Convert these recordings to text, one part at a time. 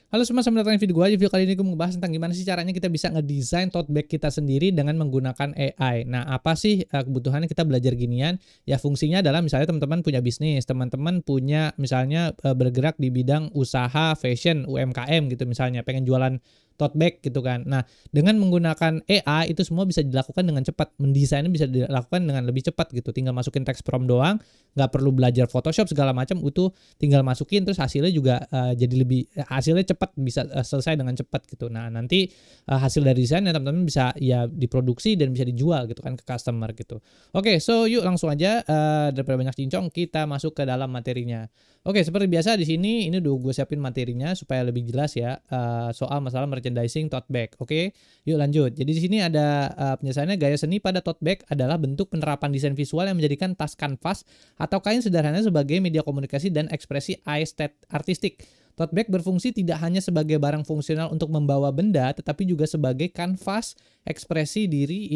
Halo semua, selamat datang di video gue. Di video kali ini gue mau ngebahas tentang gimana sih caranya kita bisa ngedesain tote bag kita sendiri dengan menggunakan AI. Nah, apa sih kebutuhannya kita belajar ginian? Ya fungsinya adalah misalnya teman-teman punya bisnis, teman-teman punya misalnya bergerak di bidang usaha fashion UMKM gitu misalnya, pengen jualan tote bag gitu kan. Nah, dengan menggunakan AI itu semua bisa dilakukan dengan cepat. Mendesainnya bisa dilakukan dengan lebih cepat gitu. Tinggal masukin teks prompt doang, nggak perlu belajar Photoshop segala macam, itu tinggal masukin terus hasilnya juga jadi lebih hasilnya cepat, bisa selesai dengan cepat gitu. Nah, nanti hasil dari desainnya teman-teman bisa ya diproduksi dan bisa dijual gitu kan ke customer gitu. Oke, so yuk langsung aja daripada banyak cincong kita masuk ke dalam materinya. Oke, seperti biasa di sini ini udah gue siapin materinya supaya lebih jelas ya soal masalah merchandising tote bag. Oke, yuk lanjut. Jadi di sini ada penjelasannya, gaya seni pada tote bag adalah bentuk penerapan desain visual yang menjadikan tas kanvas atau kain sederhana sebagai media komunikasi dan ekspresi artistik. Tote bag berfungsi tidak hanya sebagai barang fungsional untuk membawa benda, tetapi juga sebagai kanvas ekspresi diri,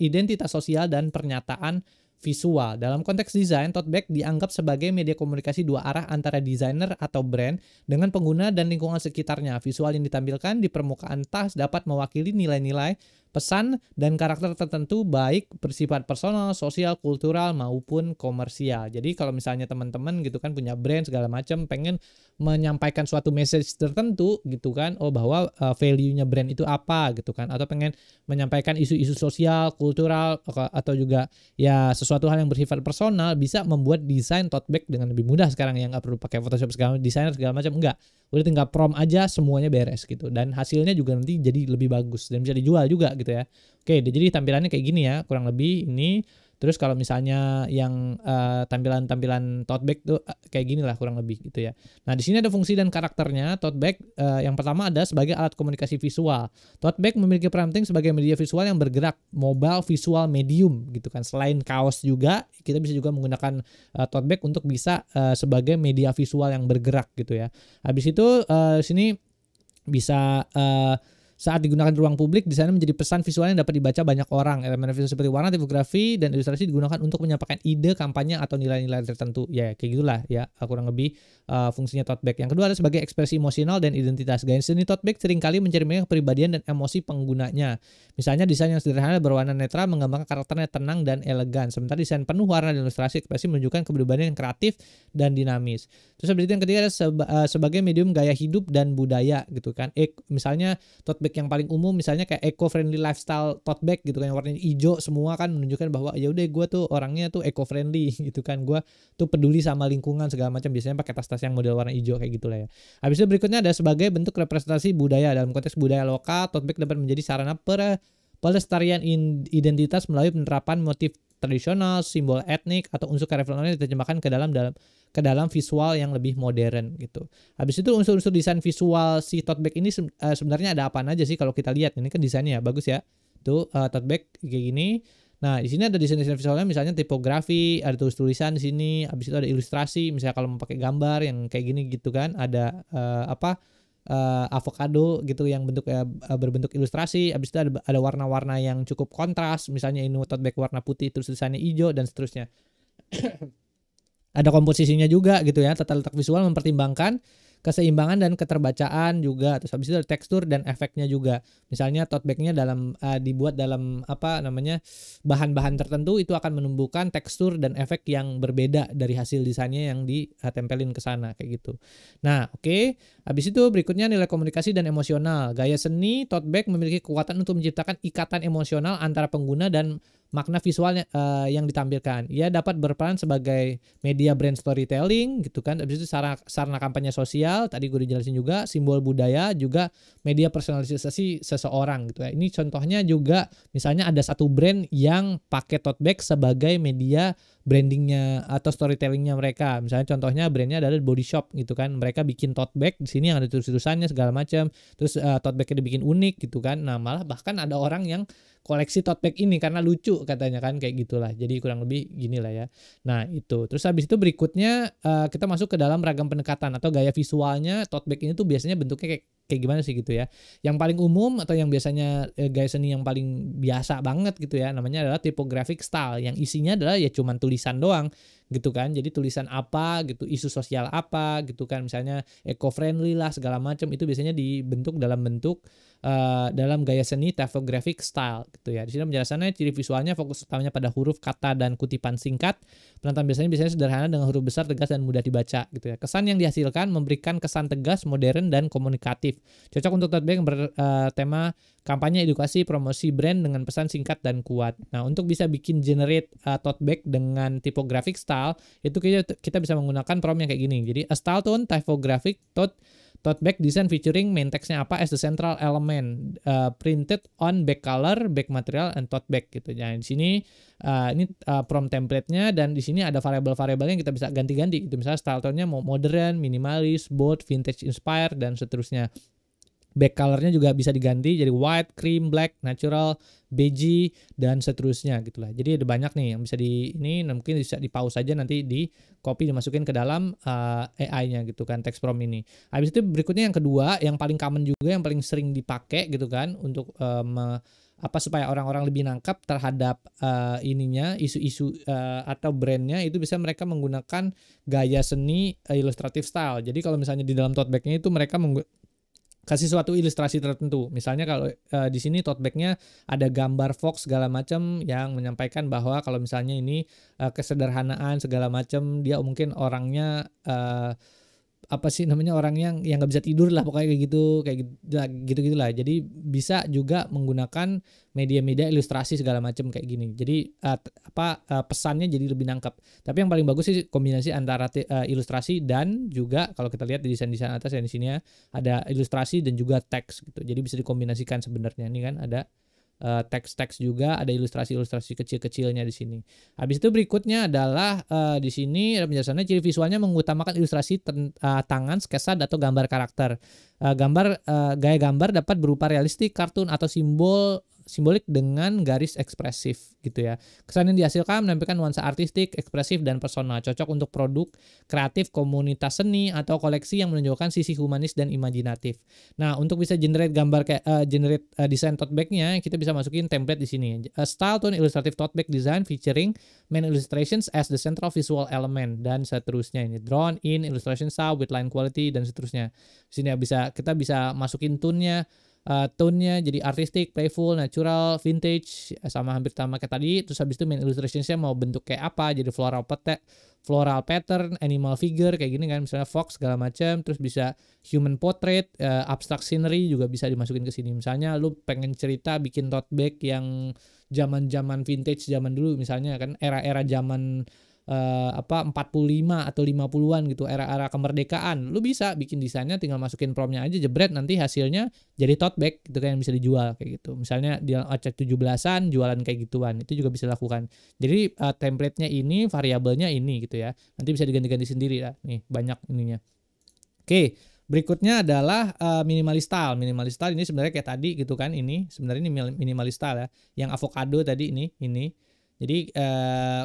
identitas sosial, dan pernyataan visual. Dalam konteks desain, tote bag dianggap sebagai media komunikasi dua arah antara desainer atau brand dengan pengguna dan lingkungan sekitarnya. Visual yang ditampilkan di permukaan tas dapat mewakili nilai-nilai, pesan, dan karakter tertentu baik bersifat personal, sosial, kultural, maupun komersial. Jadi kalau misalnya teman-teman gitu kan punya brand segala macam, pengen menyampaikan suatu message tertentu gitu kan, oh bahwa value-nya brand itu apa gitu kan, atau pengen menyampaikan isu-isu sosial, kultural, atau juga ya sesuatu hal yang bersifat personal, bisa membuat desain tote bag dengan lebih mudah sekarang, yang nggak perlu pakai Photoshop segala desainer segala macam, enggak, udah tinggal prompt aja semuanya beres gitu, dan hasilnya juga nanti jadi lebih bagus dan bisa dijual juga gitu ya. Oke, jadi tampilannya kayak gini ya kurang lebih ini. Terus kalau misalnya yang tampilan-tampilan tote bag tuh kayak gini lah kurang lebih gitu ya. Nah, di sini ada fungsi dan karakternya tote bag. Yang pertama ada sebagai alat komunikasi visual. Tote bag memiliki peran penting sebagai media visual yang bergerak, mobile visual medium gitu kan. Selain kaos juga, kita bisa juga menggunakan tote bag untuk bisa sebagai media visual yang bergerak gitu ya. Habis itu sini bisa saat digunakan di ruang publik, di sana menjadi pesan visual yang dapat dibaca banyak orang. Elemen visual seperti warna, tipografi, dan ilustrasi digunakan untuk menyampaikan ide, kampanye, atau nilai-nilai tertentu. Ya, kayak gitulah ya kurang lebih fungsinya tote bag. Yang kedua adalah sebagai ekspresi emosional dan identitas. Gaya seni tote bag seringkali mencerminkan kepribadian dan emosi penggunanya. Misalnya desain yang sederhana berwarna netral menggambarkan karakternya tenang dan elegan. Sementara desain penuh warna dan ilustrasi ekspresi menunjukkan kepribadian yang kreatif dan dinamis. Terus yang ketiga adalah sebagai medium gaya hidup dan budaya gitu kan. Misalnya tote bag yang paling umum misalnya kayak eco-friendly lifestyle tote bag gitu kan, yang warnanya hijau semua kan, menunjukkan bahwa ya udah gue tuh orangnya tuh eco-friendly gitu kan, gue tuh peduli sama lingkungan segala macam, biasanya pakai tas-tas yang model warna hijau kayak gitulah ya. Habis itu berikutnya ada sebagai bentuk representasi budaya. Dalam konteks budaya lokal, tote bag dapat menjadi sarana pelestarian identitas melalui penerapan motif tradisional, simbol etnik, atau unsur kearifan diterjemahkan ke dalam visual yang lebih modern gitu. Habis itu unsur-unsur desain visual si tote bag ini sebenarnya ada apa aja sih kalau kita lihat. Ini kan desainnya ya, bagus ya. Tuh tote bag kayak gini. Nah, di sini ada desain-desain visualnya, misalnya tipografi, ada tulisan di sini, habis itu ada ilustrasi, misalnya kalau mau pakai gambar yang kayak gini gitu kan, ada avocado gitu yang berbentuk ilustrasi. Habis itu ada warna-warna yang cukup kontras, misalnya ini tote bag warna putih terus tulisannya hijau dan seterusnya. Ada komposisinya juga gitu ya. Tata letak visual mempertimbangkan keseimbangan dan keterbacaan juga. Terus habis itu ada tekstur dan efeknya juga. Misalnya tote bagnya dibuat dalam bahan-bahan tertentu, itu akan menumbuhkan tekstur dan efek yang berbeda dari hasil desainnya yang ditempelin ke sana kayak gitu. Nah, oke. Habis itu berikutnya nilai komunikasi dan emosional. Gaya seni tote bag memiliki kekuatan untuk menciptakan ikatan emosional antara pengguna dan makna visualnya yang ditampilkan. Ia dapat berperan sebagai media brand storytelling gitu kan. Habis itu sarana kampanye sosial, tadi gue dijelasin juga, simbol budaya, juga media personalisasi seseorang gitu ya. Ini contohnya juga misalnya ada satu brand yang pakai tote bag sebagai media brandingnya atau storytellingnya mereka. Misalnya contohnya brandnya adalah Body Shop gitu kan. Mereka bikin tote bag di sini yang ada tulisannya segala macam. Terus tote bagnya dibikin unik gitu kan. Nah, malah bahkan ada orang yang koleksi tote bag ini karena lucu lucu katanya kan, kayak gitulah. Jadi kurang lebih gini lah ya. Nah itu, terus habis itu berikutnya kita masuk ke dalam ragam pendekatan atau gaya visualnya tote bag ini tuh biasanya bentuknya kayak gimana sih gitu ya. Yang paling umum atau yang biasanya gaya seni yang paling biasa banget gitu ya, namanya adalah typographic style, yang isinya adalah ya cuman tulisan doang gitu kan. Jadi tulisan apa gitu, isu sosial apa gitu kan, misalnya eco friendly lah segala macam, itu biasanya dibentuk dalam bentuk dalam gaya seni typographic style gitu ya. Di sini penjelasannya ciri visualnya fokus utamanya pada huruf, kata, dan kutipan singkat. Penonton biasanya sederhana dengan huruf besar, tegas, dan mudah dibaca gitu ya. Kesan yang dihasilkan memberikan kesan tegas, modern, dan komunikatif. Cocok untuk tote bag yang bertema kampanye, edukasi, promosi brand dengan pesan singkat dan kuat. Nah, untuk bisa bikin generate tote bag dengan typographic style, itu kita bisa menggunakan prompt yang kayak gini. Jadi a style tone typographic tote bag design featuring main text-nya apa as the central element, printed on back color, back material, and tote bag gitu. Nah, di sini ini prompt template-nya, dan di sini ada variabel-variabel yang kita bisa ganti-ganti gitu. Misalnya style tone-nya mau modern, minimalis, bold, vintage inspired, dan seterusnya. Back color-nya juga bisa diganti jadi white, cream, black, natural, beige, dan seterusnya gitulah. Jadi ada banyak nih yang bisa ini mungkin bisa di pause aja, nanti di copy dimasukin ke dalam AI-nya gitu kan, text prompt ini. Habis itu berikutnya yang kedua, yang paling common juga, yang paling sering dipakai gitu kan untuk supaya orang-orang lebih nangkap terhadap ininya, isu-isu atau brandnya, itu bisa mereka menggunakan gaya seni illustrative style. Jadi kalau misalnya di dalam tote bag-nya itu mereka kasih suatu ilustrasi tertentu. Misalnya kalau di sini tote bag-nya ada gambar fox segala macam yang menyampaikan bahwa kalau misalnya ini kesederhanaan segala macam, dia mungkin orangnya orang yang nggak bisa tidur lah pokoknya, kayak gitu gitulah. Jadi bisa juga menggunakan media-media ilustrasi segala macam kayak gini. Jadi pesannya jadi lebih nangkep. Tapi yang paling bagus sih kombinasi antara ilustrasi dan juga kalau kita lihat di desain-desain atas yang di sini ya, ada ilustrasi dan juga teks gitu. Jadi bisa dikombinasikan sebenarnya. Ini kan ada teks-teks juga, ada ilustrasi-ilustrasi kecil-kecilnya di sini. Habis itu berikutnya adalah di sini ada penjelasannya ciri visualnya mengutamakan ilustrasi tangan, sketsa, atau gambar karakter. Gaya gambar dapat berupa realistik, kartun, atau simbolik dengan garis ekspresif gitu ya. Kesan yang dihasilkan menampilkan nuansa artistik, ekspresif, dan personal. Cocok untuk produk kreatif, komunitas seni, atau koleksi yang menunjukkan sisi humanis dan imajinatif. Nah, untuk bisa generate desain tote bag-nya, kita bisa masukin template di sini. A style tone illustrative tote bag design featuring main illustrations as the central visual element, dan seterusnya. Ini drawn in illustration style with line quality, dan seterusnya. Di sini kita bisa masukin tone-nya jadi artistic, playful, natural, vintage, sama hampir sama kayak tadi. Terus habis itu main illustrationsnya mau bentuk kayak apa, jadi floral pattern, animal figure kayak gini kan, misalnya fox segala macam. Terus bisa human portrait, abstract scenery juga bisa dimasukin ke sini. Misalnya lu pengen cerita bikin tote bag yang zaman-zaman vintage zaman dulu, misalnya kan era-era zaman 45 atau 50-an gitu, era-era kemerdekaan. Lu bisa bikin desainnya, tinggal masukin prompt-nya aja, jebret, nanti hasilnya jadi tote bag gitu kan, yang bisa dijual kayak gitu. Misalnya di acak 17-an jualan kayak gituan, itu juga bisa dilakukan. Jadi template-nya ini, variabelnya ini gitu ya. Nanti bisa diganti-ganti sendiri lah. Nih, banyak ininya. Oke, berikutnya adalah minimalist style. Minimalist style ini sebenarnya kayak tadi gitu kan, ini sebenarnya ini minimalist style ya. Yang avocado tadi ini. Jadi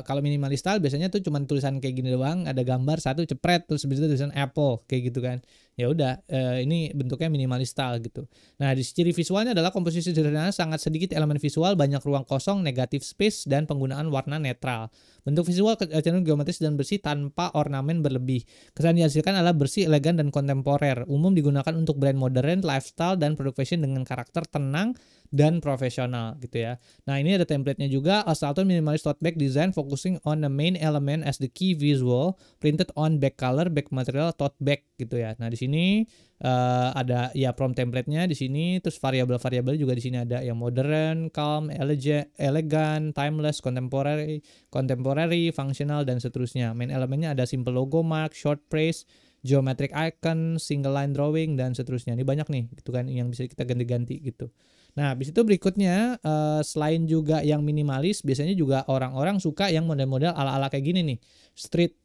kalau minimalis style biasanya tuh cuma tulisan kayak gini doang, ada gambar satu cepret, terus habis itu tulisan Apple kayak gitu kan. Ya udah, ini bentuknya minimalis style gitu. Nah, di ciri visualnya adalah komposisi sederhana, sangat sedikit elemen visual, banyak ruang kosong, negatif space, dan penggunaan warna netral. Bentuk visual cenderung geometris dan bersih tanpa ornamen berlebih. Kesan dihasilkan adalah bersih, elegan, dan kontemporer. Umum digunakan untuk brand modern, lifestyle, dan produk fashion dengan karakter tenang dan profesional gitu ya. Nah, ini ada template-nya juga. A style minimalist tote bag design focusing on the main element as the key visual, printed on back color, back material, tote bag gitu ya. Nah, di sini ada ya prompt template-nya di sini, terus variabel-variabel juga di sini ada yang modern, calm, elegan, timeless, contemporary, functional, dan seterusnya. Main elemennya ada simple logo mark, short phrase, geometric icon, single line drawing, dan seterusnya. Ini banyak nih gitu kan yang bisa kita ganti-ganti gitu. Nah, habis itu berikutnya selain juga yang minimalis, biasanya juga orang-orang suka yang model-model ala-ala kayak gini nih, street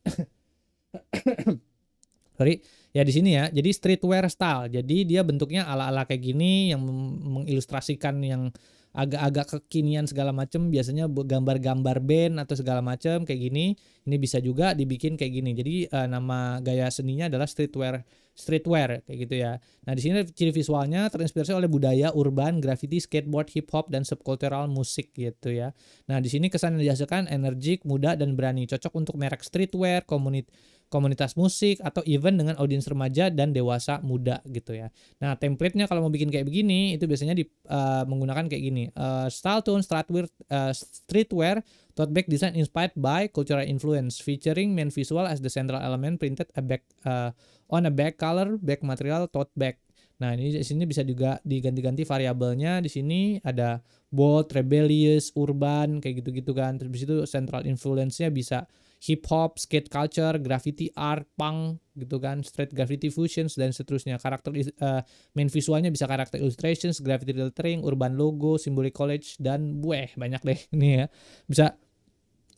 sorry ya di sini ya. Jadi streetwear style. Jadi dia bentuknya ala-ala kayak gini yang mengilustrasikan yang agak-agak kekinian segala macam, biasanya gambar-gambar band atau segala macam kayak gini, ini bisa juga dibikin kayak gini. Jadi nama gaya seninya adalah streetwear kayak gitu ya. Nah, di sini ciri visualnya terinspirasi oleh budaya urban, graffiti, skateboard, hip hop dan subkultural musik gitu ya. Nah, di sini kesan yang dihasilkan energik, muda dan berani, cocok untuk merek streetwear, komunitas musik atau event dengan audiens remaja dan dewasa muda gitu ya. Nah, template-nya kalau mau bikin kayak begini itu biasanya menggunakan kayak gini. Style tone streetwear tote bag design inspired by cultural influence, featuring main visual as the central element printed on a bag color, bag material, tote bag. Nah, ini di sini bisa juga diganti-ganti variabelnya. Di sini ada bold, rebellious, urban kayak gitu-gitu kan. Terus di situ central influence-nya bisa hip hop, skate culture, graffiti art, punk gitu kan, street graffiti fusions dan seterusnya. Karakter main visualnya bisa karakter illustrations, graffiti lettering, urban logo, symbolic collage dan banyak deh ini ya. Bisa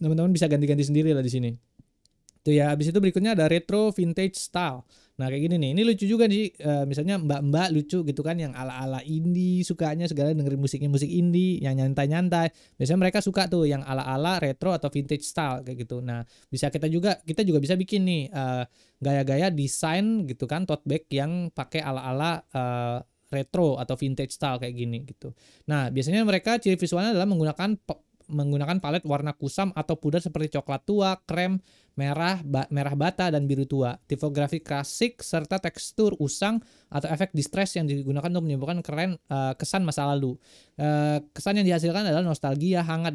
teman-teman bisa ganti-ganti sendiri lah di sini. Tuh ya, habis itu berikutnya ada retro vintage style. Nah, kayak gini nih. Ini lucu juga nih. Misalnya mbak-mbak lucu gitu kan yang ala-ala indie sukanya segala dengerin musik indie yang nyantai-nyantai. Biasanya mereka suka tuh yang ala-ala retro atau vintage style kayak gitu. Nah, kita juga bisa bikin nih gaya-gaya desain gitu kan tote bag yang pakai ala-ala retro atau vintage style kayak gini gitu. Nah, biasanya mereka ciri visualnya adalah menggunakan palet warna kusam atau pudar seperti coklat tua, krem, merah bata, dan biru tua. Tipografi klasik serta tekstur usang atau efek distress yang digunakan untuk menimbulkan kesan masa lalu. Kesan yang dihasilkan adalah nostalgia, hangat,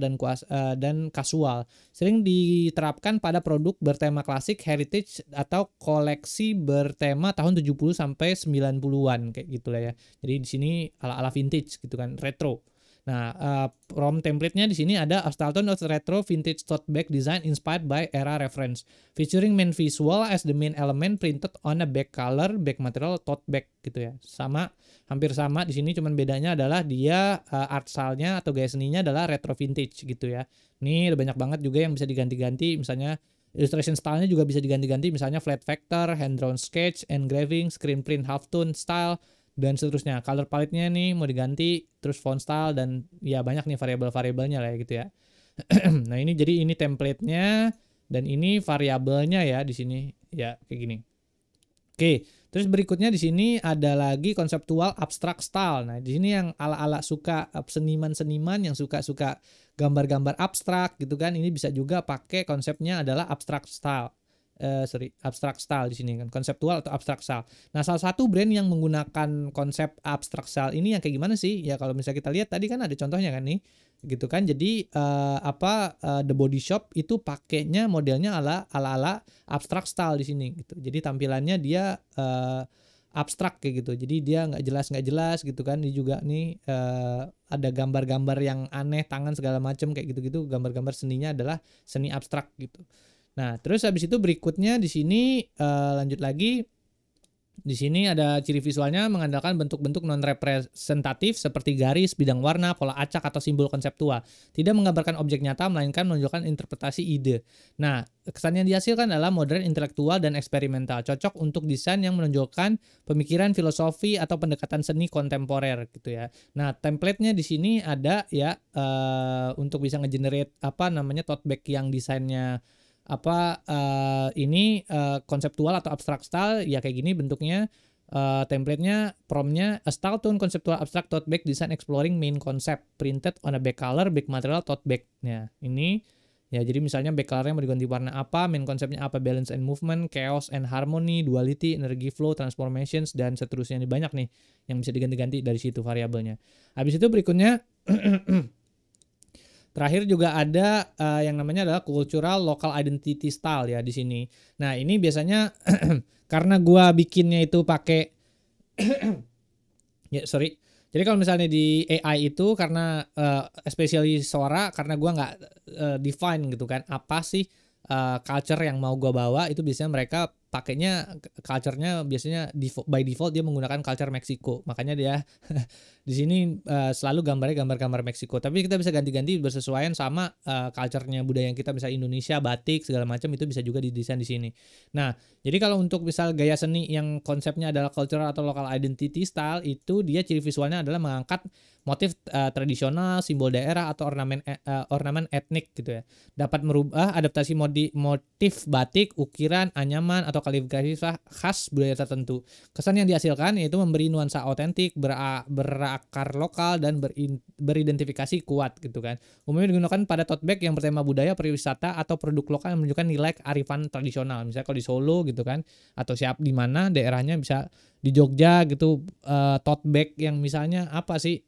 dan kasual. Sering diterapkan pada produk bertema klasik, heritage, atau koleksi bertema tahun 70 sampai 90-an kayak gitulah ya. Jadi di sini ala-ala vintage gitu kan, retro. Nah, from template-nya di sini ada a Stalton of retro vintage tote bag design inspired by era reference, featuring main visual as the main element printed on a bag color, bag material, tote bag gitu ya. Hampir sama di sini, cuman bedanya adalah dia art style-nya atau gaya seninya adalah retro vintage gitu ya. Ini ada banyak banget juga yang bisa diganti-ganti, misalnya illustration style-nya juga bisa diganti-ganti, misalnya flat vector, hand drawn sketch, engraving, screen print halftone style, dan seterusnya. Color palette-nya nih mau diganti, terus font style, dan ya banyak nih variabel-variabelnya lah ya gitu ya. Nah, ini jadi ini template-nya dan ini variabelnya ya di sini ya kayak gini. Oke, terus berikutnya di sini ada lagi konseptual abstract style. Nah, di sini yang ala-ala suka seniman-seniman yang suka gambar-gambar abstrak gitu kan, ini bisa juga pakai konsepnya adalah abstract style. Abstract style di sini kan, konseptual atau abstract style. Nah, salah satu brand yang menggunakan konsep abstract style ini yang kayak gimana sih? Ya kalau misalnya kita lihat tadi kan ada contohnya kan nih, gitu kan. Jadi The Body Shop itu pakainya modelnya ala abstract style di sini gitu. Jadi tampilannya dia abstrak kayak gitu. Jadi dia nggak jelas gitu kan. Ini juga nih ada gambar-gambar yang aneh, tangan segala macam kayak gitu-gitu. Gambar-gambar seninya adalah seni abstrak gitu. Nah, terus habis itu berikutnya di sini lanjut lagi. Di sini ada ciri visualnya mengandalkan bentuk-bentuk non-representatif seperti garis, bidang warna, pola acak, atau simbol konseptual. Tidak menggambarkan objek nyata, melainkan menunjukkan interpretasi ide. Nah, kesan yang dihasilkan adalah modern, intelektual, dan eksperimental. Cocok untuk desain yang menunjukkan pemikiran, filosofi, atau pendekatan seni kontemporer gitu ya. Nah, template-nya di sini ada ya untuk bisa ngegenerate tote bag yang desainnya konseptual atau abstract style ya kayak gini bentuknya. Template-nya, prompt-nya a style tone conceptual abstract tote bag design exploring main concept printed on a bag color, bag material, tote bag. Nah, ini ya jadi misalnya bag color-nya mau diganti warna apa, main konsepnya apa, balance and movement, chaos and harmony, duality, energy flow, transformations, dan seterusnya. Ini banyak nih yang bisa diganti-ganti dari situ variabelnya. Habis itu berikutnya terakhir juga ada yang namanya adalah cultural local identity style ya di sini. Nah, ini biasanya karena gua bikinnya itu pakai Jadi kalau misalnya di AI itu karena especially Sora, karena gua nggak define gitu kan apa sih culture yang mau gua bawa, itu biasanya mereka pakainya culture-nya biasanya by default dia menggunakan culture Meksiko. Makanya dia di sini selalu gambarnya gambar-gambar Meksiko. Tapi kita bisa ganti-ganti bersesuaian sama culture-nya budaya yang kita, misalnya Indonesia, batik segala macam itu bisa juga didesain di sini. Nah, jadi kalau untuk misal gaya seni yang konsepnya adalah cultural atau local identity style, itu dia ciri visualnya adalah mengangkat motif tradisional, simbol daerah atau ornamen etnik gitu ya. Dapat merubah adaptasi motif batik, ukiran, anyaman atau kaligrafi khas budaya tertentu. Kesan yang dihasilkan yaitu memberi nuansa otentik, berakar lokal dan beridentifikasi kuat gitu kan. Umumnya digunakan pada tote bag yang bertema budaya, pariwisata atau produk lokal yang menunjukkan nilai kearifan tradisional. Misalnya kalau di Solo gitu kan, atau siap di mana daerahnya, bisa di Jogja gitu, tote bag yang misalnya apa sih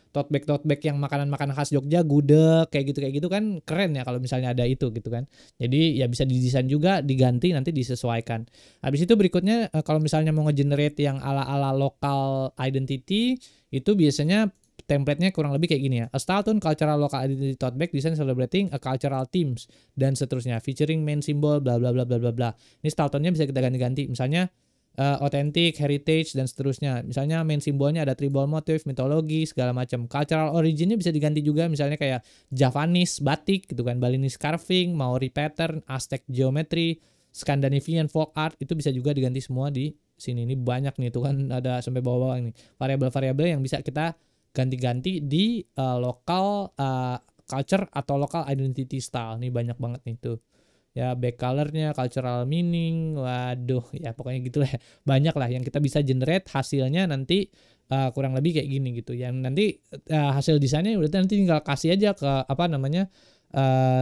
tote bag yang makanan khas Jogja, gudeg kayak gitu kan keren ya kalau misalnya ada itu gitu kan. Jadi ya bisa didesain juga, diganti, nanti disesuaikan. Habis itu berikutnya kalau misalnya mau nge-generate yang ala-ala local identity, itu biasanya template-nya kurang lebih kayak gini ya. A style tone cultural local identity tote bag design celebrating a cultural themes dan seterusnya, featuring main symbol bla bla bla bla bla bla. Ini style tone-nya bisa kita ganti-ganti. Misalnya authentic, heritage dan seterusnya. Misalnya main simbolnya ada tribal motif, mitologi segala macam. Cultural origin-nya bisa diganti juga, misalnya kayak Javanese batik gitu kan, Balinese carving, Maori pattern, Aztec geometry, Scandinavian folk art, itu bisa juga diganti semua di sini. Ini banyak nih, tuh kan ada sampai bawah-bawah ini. Variabel-variabel yang bisa kita ganti-ganti di local culture atau local identity style. Nih banyak banget nih tuh. Ya, back colornya, cultural meaning, waduh ya pokoknya gitu lah. Banyak lah yang kita bisa generate, hasilnya nanti kurang lebih kayak gini gitu. Yang nanti hasil desainnya udah nanti tinggal kasih aja ke apa namanya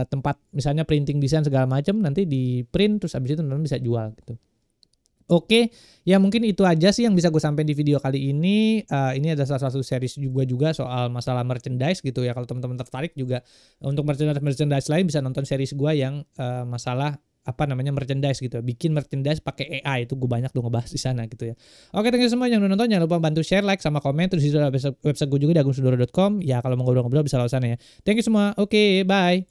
tempat misalnya printing desain segala macam, nanti di print terus habis itu teman-teman bisa jual gitu. Oke, ya mungkin itu aja sih yang bisa gue sampaikan di video kali ini. Ini ada salah satu series juga soal masalah merchandise gitu ya. Kalau teman-teman tertarik juga untuk merchandise lain, bisa nonton series gue yang masalah apa namanya merchandise gitu. Bikin merchandise pakai AI, itu gue banyak tuh ngebahas di sana gitu ya. Oke, thank you semua yang udah nonton. Jangan lupa bantu share, like, sama komen. Terus di website gue juga di agungsudoro.com. Ya kalau mau ngobrol-ngobrol bisa lewat sana ya. Thank you semua. Oke, bye.